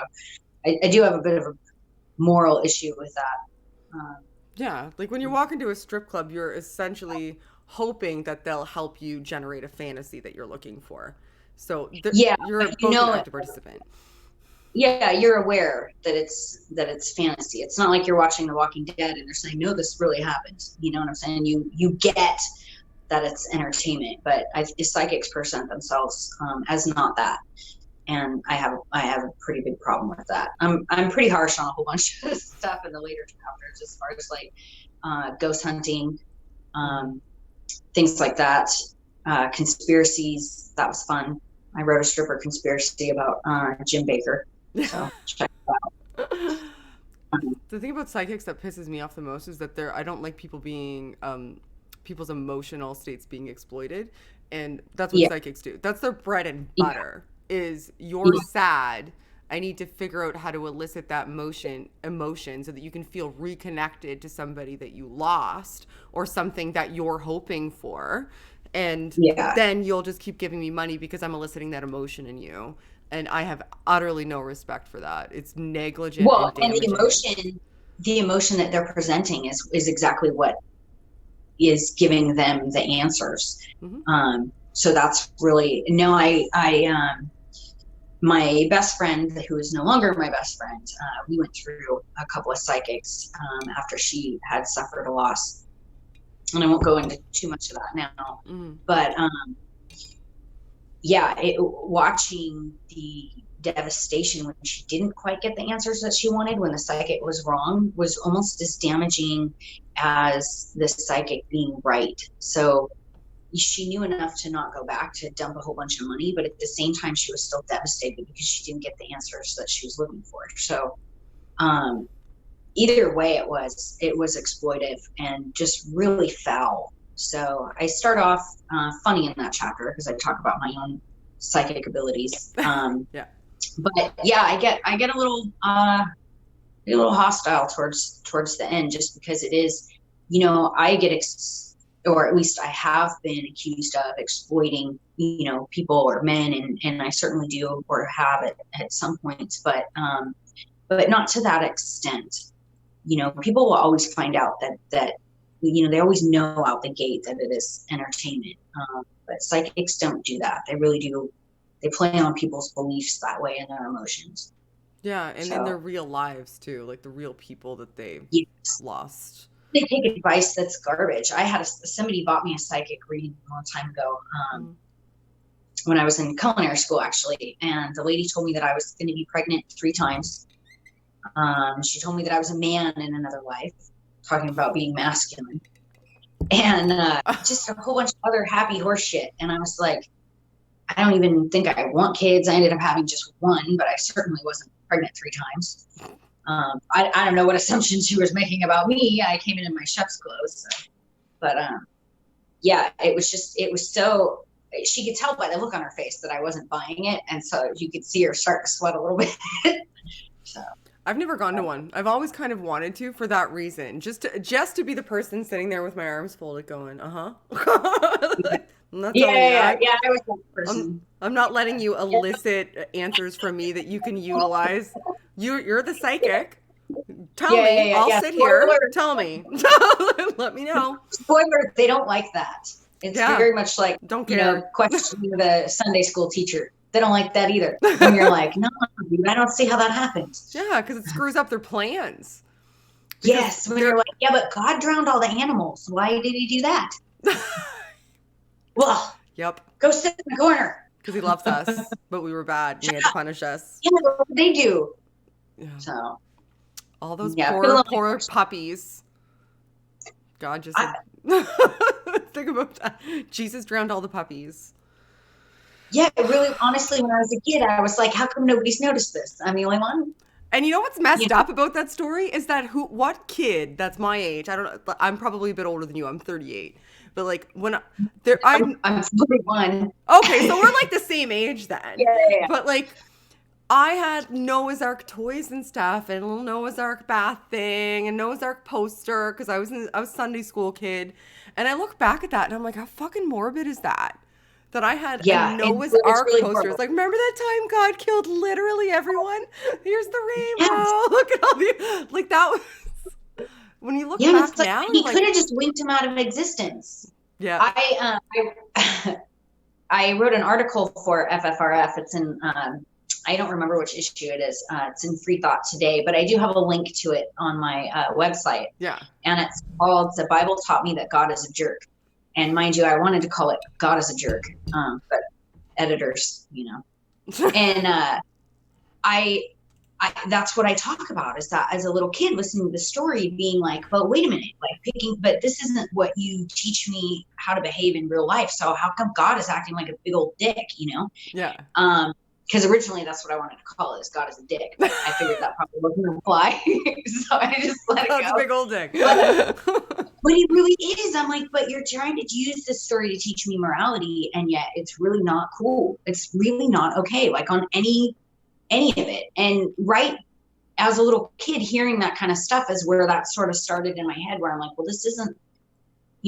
I do have a bit of a moral issue with that. Yeah, like when you walk into a strip club, you're essentially hoping that they'll help you generate a fantasy that you're looking for. So you're both an active participant. Yeah, you're aware that it's fantasy. It's not like you're watching The Walking Dead and they're saying, no, this really happened. You know what I'm saying? You get that it's entertainment, but psychics present themselves as not that. And I have a pretty big problem with that. I'm pretty harsh on a whole bunch of stuff in the later chapters as far as like ghost hunting, things like that, conspiracies. That was fun. I wrote a stripper conspiracy about Jim Baker. So check it out. The thing about psychics that pisses me off the most is that I don't like people being people's emotional states being exploited, and that's what psychics do. That's their bread and butter. Is you're sad. I need to figure out how to elicit that emotion so that you can feel reconnected to somebody that you lost or something that you're hoping for. And then you'll just keep giving me money because I'm eliciting that emotion in you. And I have utterly no respect for that. It's negligent. Well, and the emotion that they're presenting is exactly what is giving them the answers. Mm-hmm. So that's really my best friend, who is no longer my best friend, we went through a couple of psychics after she had suffered a loss. And I won't go into too much of that now. Mm-hmm. But watching the devastation when she didn't quite get the answers that she wanted, when the psychic was wrong, was almost as damaging as the psychic being right. So she knew enough to not go back to dump a whole bunch of money, but at the same time she was still devastated because she didn't get the answers that she was looking for. So either way it was exploitive and just really foul. So I start off funny in that chapter because I talk about my own psychic abilities. Yeah. But yeah, I get a little hostile towards the end, just because it is, I get or at least I have been accused of exploiting, people or men, and I certainly do or have it at some points, but not to that extent. People will always find out that they always know out the gate that it is entertainment. But psychics don't do that. They really do. They play on people's beliefs that way and their emotions. Yeah, and in their real lives too, like the real people that they lost. They take advice that's garbage. I had somebody bought me a psychic reading a long time ago when I was in culinary school, actually, and the lady told me that I was going to be pregnant 3 times. She told me that I was a man in another life, talking about being masculine, and just a whole bunch of other happy horse shit. And I was like, I don't even think I want kids. I ended up having just 1, but I certainly wasn't pregnant 3 times. I don't know what assumptions she was making about me. I came in my chef's clothes, but it was so, she could tell by the look on her face that I wasn't buying it, and so you could see her start to sweat a little bit. So I've never gone to one. I've always kind of wanted to for that reason. Just to be the person sitting there with my arms folded going, like, I'm not telling you that. Yeah. I was that person. I'm not letting you elicit answers from me that you can utilize. You're the psychic. Tell me. I'll sit here. Tell me. Let me know. Spoiler, they don't like that. It's very much like, don't care. Questioning the Sunday school teacher. They don't like that either. And you're like, no, dude, I don't see how that happens. Yeah, because it screws up their plans. Yes, when you're like, yeah, but God drowned all the animals. Why did he do that? Well, yep. Go sit in the corner. Because he loves us, but we were bad and he had to punish us. Yeah, what did they do? Yeah. So all those poor puppies. God just think about that. Jesus drowned all the puppies. Yeah, really, honestly, when I was a kid, I was like, how come nobody's noticed this? I'm the only one. And you know what's messed up about that story is that what kid that's my age, I don't know, I'm probably a bit older than you, I'm 38. But like when I'm 41. Okay, so we're like the same age then. Yeah. But like I had Noah's Ark toys and stuff and a little Noah's Ark bath thing and Noah's Ark poster because I was Sunday school kid. And I look back at that and I'm like, how fucking morbid is that? That I had a Noah's Ark really poster. It's like, remember that time God killed literally everyone? Here's the rainbow. Yes. Look at all the like that was when you look back now. He could have just winked him out of existence. Yeah. I wrote an article for FFRF. It's in I don't remember which issue it is. It's in Free Thought Today, but I do have a link to it on my website. Yeah. And it's called "The Bible Taught Me That God Is a Jerk." And mind you, I wanted to call it God is a Jerk, but editors, and I that's what I talk about is that as a little kid listening to the story being like, but wait a minute, but this isn't what you teach me how to behave in real life. So how come God is acting like a big old dick, Yeah. Because originally that's what I wanted to call it, is God is a dick. But I figured that probably wasn't going to apply. So I just let it go. That's a big old dick. But it really is. I'm like, but you're trying to use this story to teach me morality, and yet it's really not cool. It's really not okay, like on any of it. And right as a little kid, hearing that kind of stuff is where that sort of started in my head, where I'm like, well, this isn't,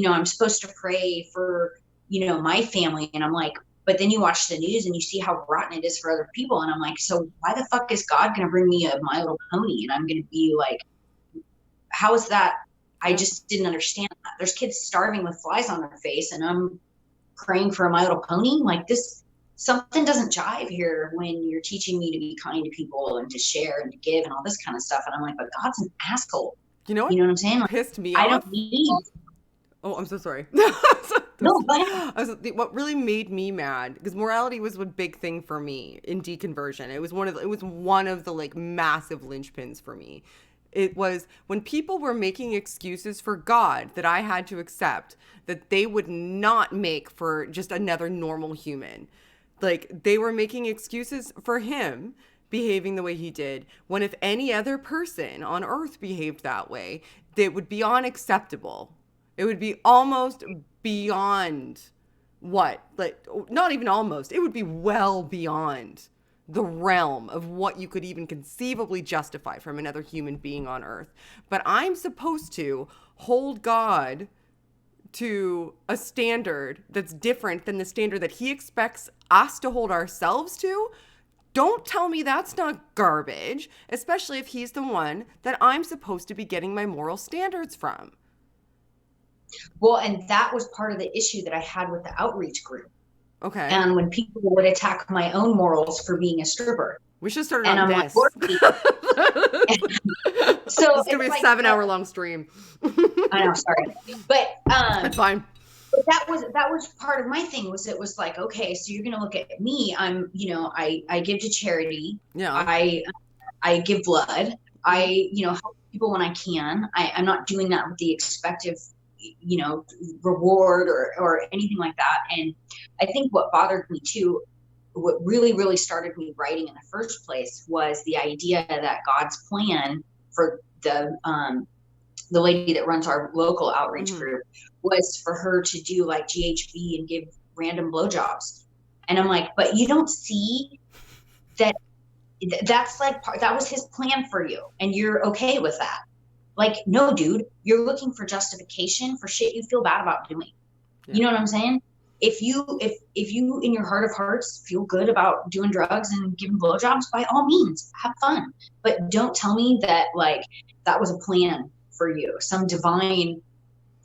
I'm supposed to pray for, my family. And I'm like, but then you watch the news and you see how rotten it is for other people. And I'm like, so why the fuck is God going to bring me a My Little Pony? And I'm going to be like, how is that? I just didn't understand that. There's kids starving with flies on their face and I'm praying for a My Little Pony. Like this, something doesn't jive here when you're teaching me to be kind to people and to share and to give and all this kind of stuff. And I'm like, but God's an asshole. You know what I'm saying? Like, pissed me off? I don't need. Oh, I'm so sorry. No, what really made me mad, because morality was a big thing for me in deconversion. It was one of the like massive linchpins for me. It was when people were making excuses for God that I had to accept that they would not make for just another normal human. Like they were making excuses for him behaving the way he did, when if any other person on earth behaved that way, it would be unacceptable. It would be almost beyond not even almost, it would be well beyond the realm of what you could even conceivably justify from another human being on earth. But I'm supposed to hold God to a standard that's different than the standard that he expects us to hold ourselves to. Don't tell me that's not garbage, especially if he's the one that I'm supposed to be getting my moral standards from. Well, and that was part of the issue that I had with the outreach group. Okay. And when people would attack my own morals for being a stripper. We should start on this. So it's going to be a 7-hour long stream. I know, sorry. But it's fine. But that was part of my thing, was it was like, okay, so you're going to look at me. I'm, I give to charity. Yeah. I give blood. I, help people when I can. I'm not doing that with the expected reward or anything like that. And I think what bothered me too, what really, really started me writing in the first place, was the idea that God's plan for the lady that runs our local outreach group was for her to do like GHB and give random blowjobs. And I'm like, but you don't see that that's like, that was his plan for you. And you're okay with that. Like, no, dude, you're looking for justification for shit you feel bad about doing. Yeah. You know what I'm saying? If you in your heart of hearts feel good about doing drugs and giving blowjobs, by all means, have fun. But don't tell me that like that was a plan for you, some divine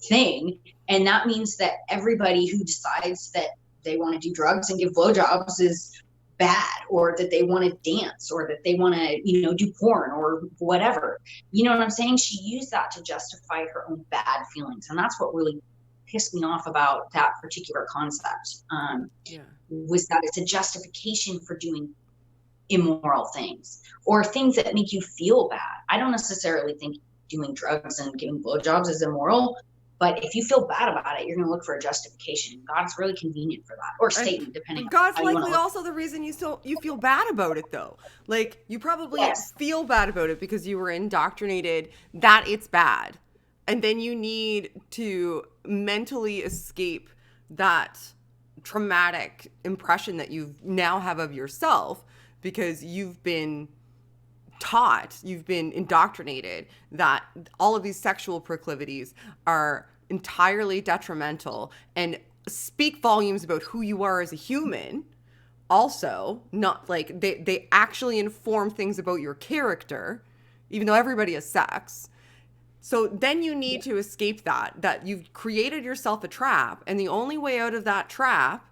thing. And that means that everybody who decides that they want to do drugs and give blowjobs is bad, or that they want to dance, or that they want to, you know, do porn or whatever. You know what I'm saying? She used that to justify her own bad feelings. And that's what really pissed me off about that particular concept. Was that it's a justification for doing immoral things or things that make you feel bad. I don't necessarily think doing drugs and giving blowjobs is immoral, but if you feel bad about it, you're going to look for a justification. God's really convenient for that, or Satan, depending. God's on likely also the reason you feel bad about it, though. Like, you probably feel bad about it because you were indoctrinated that it's bad, and then you need to mentally escape that traumatic impression that you now have of yourself because you've been taught, you've been indoctrinated that all of these sexual proclivities are entirely detrimental and speak volumes about who you are as a human. Also, not like they actually inform things about your character, even though everybody has sex. So then you need to escape that you've created yourself a trap, and the only way out of that trap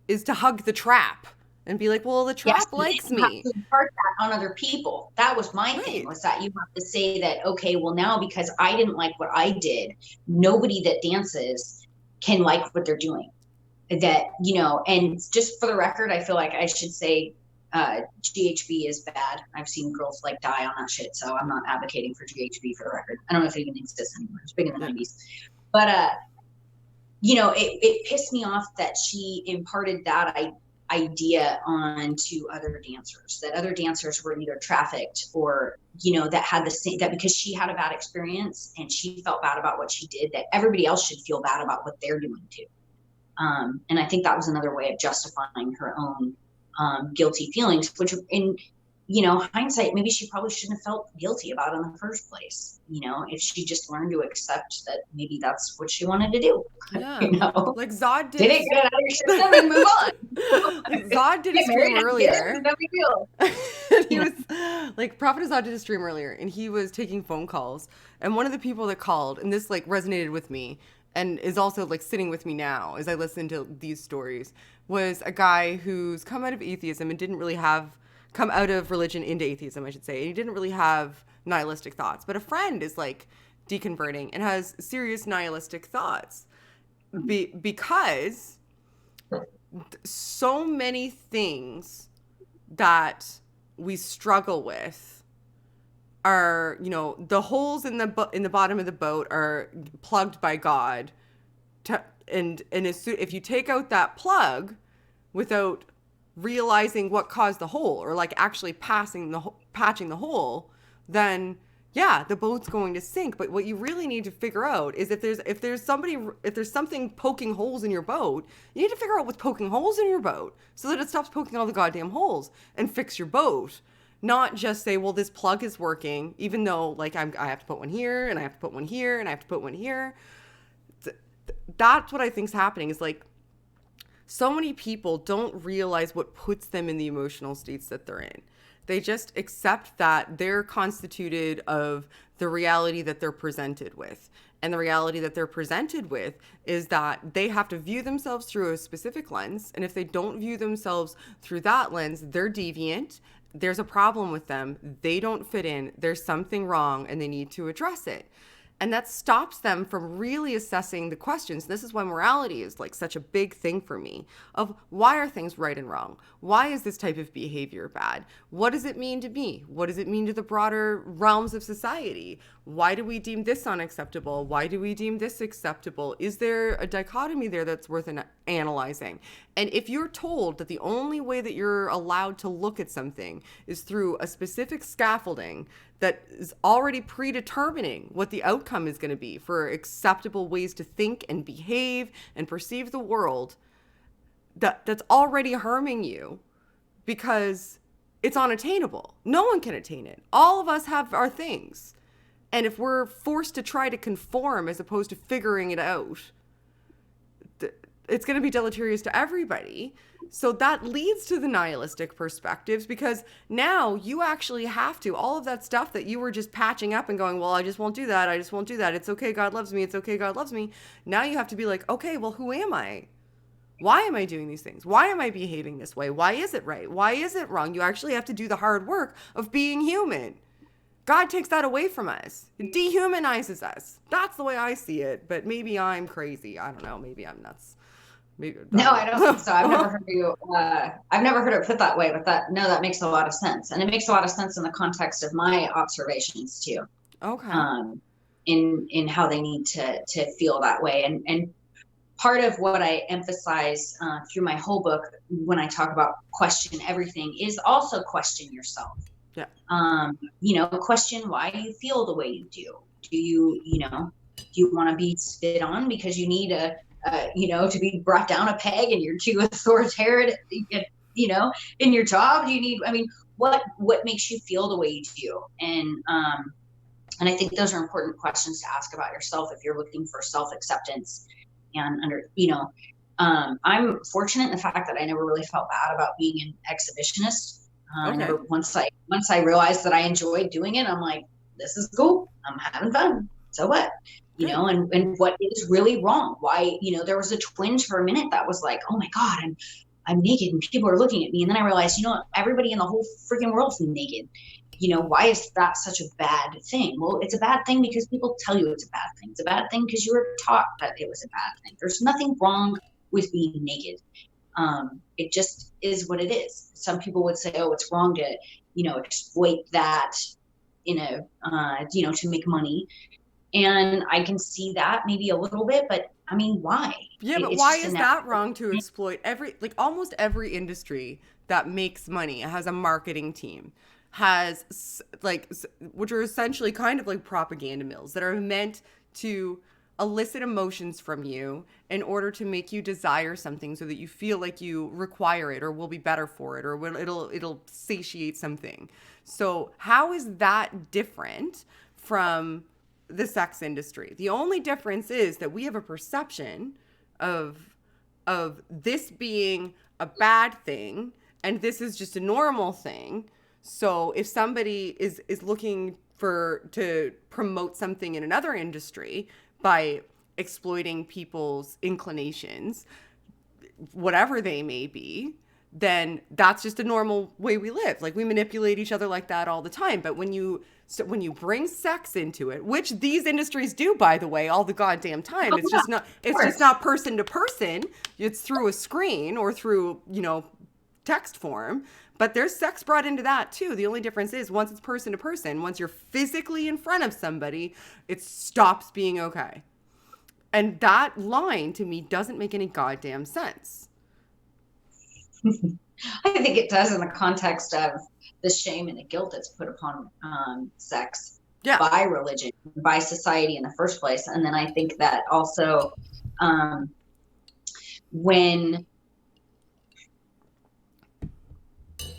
is to hug the trap and be like, well, the trap likes me. You have to impart that on other people. That was my thing, was that you have to say that, okay, well, now because I didn't like what I did, nobody that dances can like what they're doing. That, you know, and just for the record, I feel like I should say GHB is bad. I've seen girls like die on that shit, so I'm not advocating for GHB, for the record. I don't know if it even exists anymore. It's big in the 90s. But, you know, it pissed me off that she imparted that idea on to other dancers, that other dancers were either trafficked or, you know, that had the same, that because she had a bad experience and she felt bad about what she did, that everybody else should feel bad about what they're doing too. And I think that was another way of justifying her own guilty feelings, which in, you know, hindsight, maybe she probably shouldn't have felt guilty about in the first place. You know, if she just learned to accept that maybe that's what she wanted to do. Yeah. You know, like Zod did. Did it get out of your system and move on? Like Zod did a stream earlier. He was like, Prophet Zod did a stream earlier, and he was taking phone calls. And one of the people that called, and this like resonated with me, and is also like sitting with me now as I listen to these stories, was a guy who's come out of atheism and didn't really have come out of religion into atheism, I should say. And he didn't really have nihilistic thoughts, but a friend is like deconverting and has serious nihilistic thoughts because so many things that we struggle with are, you know, the holes in the bottom of the boat are plugged by God, and if you take out that plug without realizing what caused the hole, or like actually patching the hole, then yeah, the boat's going to sink. But what you really need to figure out is if there's something poking holes in your boat, you need to figure out what's poking holes in your boat so that it stops poking all the goddamn holes and fix your boat. Not just say, well, this plug is working, even though like I have to put one here and I have to put one here and I have to put one here. That's what I think's happening, is like so many people don't realize what puts them in the emotional states that they're in. They just accept that they're constituted of the reality that they're presented with. And the reality that they're presented with is that they have to view themselves through a specific lens. And if they don't view themselves through that lens, they're deviant. There's a problem with them. They don't fit in. There's something wrong and they need to address it. And that stops them from really assessing the questions. This is why morality is like such a big thing for me, of why are things right and wrong? Why is this type of behavior bad? What does it mean to me? What does it mean to the broader realms of society? Why do we deem this unacceptable? Why do we deem this acceptable? Is there a dichotomy there that's worth analyzing? And if you're told that the only way that you're allowed to look at something is through a specific scaffolding that is already predetermining what the outcome is going to be for acceptable ways to think and behave and perceive the world, that's already harming you, because it's unattainable. No one can attain it. All of us have our things. And if we're forced to try to conform as opposed to figuring it out, it's going to be deleterious to everybody. So that leads to the nihilistic perspectives, because now you actually have to, all of that stuff that you were just patching up and going, well, I just won't do that. I just won't do that. It's okay. God loves me. It's okay. God loves me. Now you have to be like, okay, well, who am I? Why am I doing these things? Why am I behaving this way? Why is it right? Why is it wrong? You actually have to do the hard work of being human. God takes that away from us. It dehumanizes us. That's the way I see it. But maybe I'm crazy. I don't know. Maybe I'm nuts. Maybe, no, I don't think so. I've never heard you. I've never heard it put that way. But that makes a lot of sense, and it makes a lot of sense in the context of my observations too. Okay. In how they need to feel that way, and part of what I emphasize through my whole book when I talk about question everything is also question yourself. Yeah. Question why you feel the way you do. Do you want to be spit on because you need to be brought down a peg and you're too authoritarian, in your job? Do you need, what makes you feel the way you do? And I think those are important questions to ask about yourself if you're looking for self-acceptance. And I'm fortunate in the fact that I never really felt bad about being an exhibitionist. Okay. Once I realized that I enjoyed doing it, I'm like, this is cool. I'm having fun. So what? And what is really wrong? Why, there was a twinge for a minute that was like, oh my God, I'm naked and people are looking at me. And then I realized, everybody in the whole freaking world's naked. Why is that such a bad thing? Well, it's a bad thing because people tell you it's a bad thing. It's a bad thing because you were taught that it was a bad thing. There's nothing wrong with being naked. It just is what it is. Some people would say, oh, it's wrong to, exploit that, to make money. And I can see that maybe a little bit, but why? Yeah, but why is that wrong to exploit almost every industry that makes money has a marketing team, has which are essentially kind of like propaganda mills that are meant to elicit emotions from you in order to make you desire something so that you feel like you require it or will be better for it, or it'll satiate something. So how is that different from the sex industry? The only difference is that we have a perception of this being a bad thing and this is just a normal thing. So if somebody is looking to promote something in another industry by exploiting people's inclinations, whatever they may be, then that's just a normal way we live. Like, we manipulate each other like that all the time. But when you bring sex into it, which these industries do, by the way, all the goddamn time, it's just not person to person. It's through a screen or through, text form. But there's sex brought into that too. The only difference is once it's person to person, once you're physically in front of somebody, it stops being okay. And that line to me doesn't make any goddamn sense. I think it does in the context of the shame and the guilt that's put upon sex by religion, by society in the first place. And then I think that also when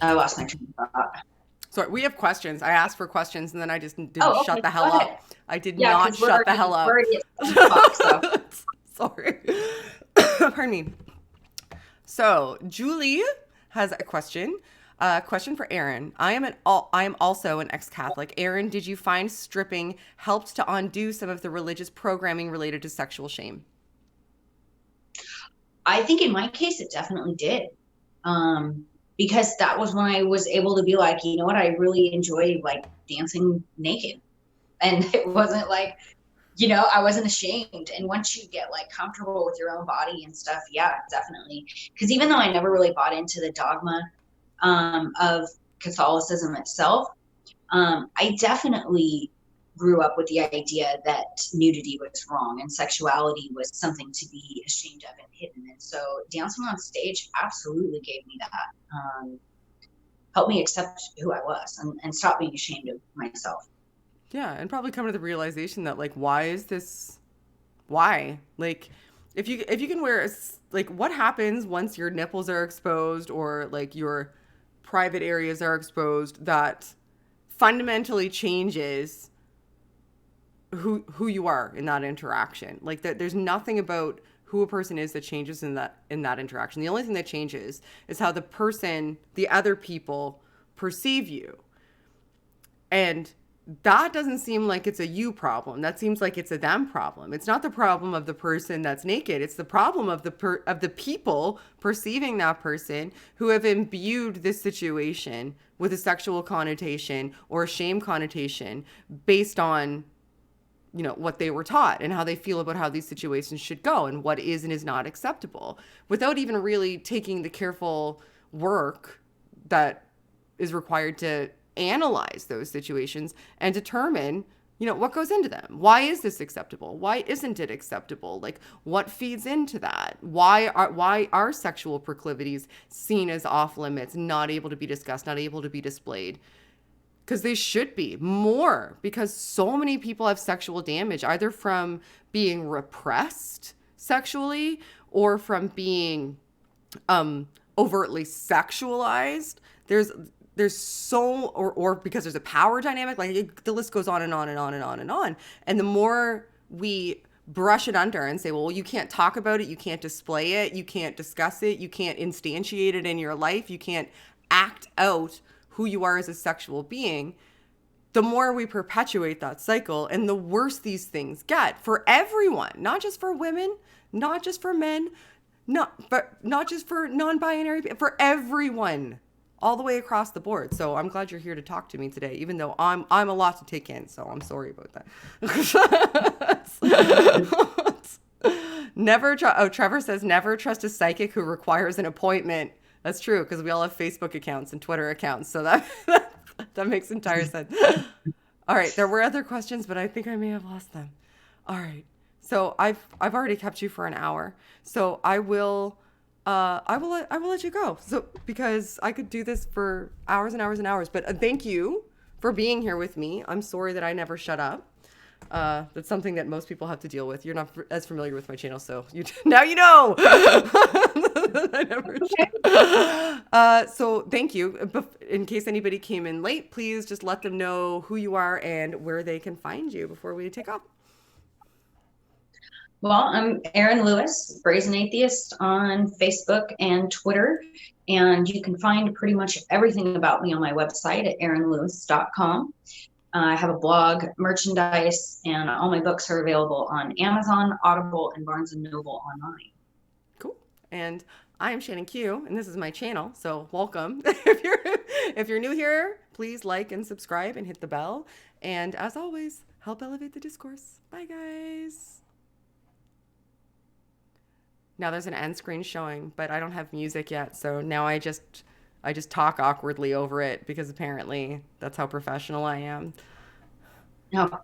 I lost my train of thought. Sorry, we have questions. I asked for questions and then I just didn't shut the hell up. I did not shut the hell up. Sorry. Pardon me. So Julie has a question. Question for Erin. I am also an ex-Catholic. Erin, did you find stripping helped to undo some of the religious programming related to sexual shame? I think in my case, it definitely did. Because that was when I was able to be like, you know what, I really enjoy like dancing naked. And it wasn't like, I wasn't ashamed. And once you get like comfortable with your own body and stuff, yeah, definitely. Because even though I never really bought into the dogma of Catholicism itself, I definitely grew up with the idea that nudity was wrong and sexuality was something to be ashamed of and hidden. And so dancing on stage absolutely gave me that, helped me accept who I was and stop being ashamed of myself. Yeah, and probably come to the realization that like, why is this? Why? Like, if you can wear like, what happens once your nipples are exposed or like your private areas are exposed that fundamentally changes who you are in that interaction. Like that, there's nothing about who a person is that changes in that interaction. The only thing that changes is how the other people perceive you. And that doesn't seem like it's a you problem. That seems like it's a them problem. It's not the problem of the person that's naked. It's the problem of the people perceiving that person who have imbued this situation with a sexual connotation or a shame connotation based on, you know, what they were taught and how they feel about how these situations should go and what is and is not acceptable, without even really taking the careful work that is required to analyze those situations and determine, you know, what goes into them. Why is this acceptable? Why isn't it acceptable? Like, what feeds into that? Why are sexual proclivities seen as off limits, not able to be discussed, not able to be displayed? Because they should be more, because so many people have sexual damage, either from being repressed sexually or from being overtly sexualized. There's so, or because there's a power dynamic, like the list goes on and on and on and on and on. And the more we brush it under and say, well, you can't talk about it, you can't display it, you can't discuss it, you can't instantiate it in your life, you can't act out who you are as a sexual being, the more we perpetuate that cycle and the worse these things get for everyone, not just for women, not just for men, not just for non-binary, for everyone, all the way across the board. So I'm glad you're here to talk to me today, even though I'm a lot to take in. So I'm sorry about that. Trevor says never trust a psychic who requires an appointment. That's true, because we all have Facebook accounts and Twitter accounts. So that makes entire sense. All right, there were other questions, but I think I may have lost them. All right. So I've already kept you for an hour. So I will let you go. So because I could do this for hours and hours and hours, but thank you for being here with me. I'm sorry that I never shut up. That's something that most people have to deal with. You're not as familiar with my channel, so now you know. I never so thank you. In case anybody came in late, please just let them know who you are and where they can find you before we take off. Well, I'm Erin Lewis, Brazen Atheist on Facebook and Twitter, and you can find pretty much everything about me on my website at erinlewis.com. I have a blog, merchandise, and all my books are available on Amazon, Audible, and Barnes & Noble online. Cool. And I am Shannon Q, and this is my channel, so welcome. If you're new here, please like and subscribe and hit the bell. And as always, help elevate the discourse. Bye, guys. Now there's an end screen showing, but I don't have music yet, so now I just talk awkwardly over it because apparently that's how professional I am. No.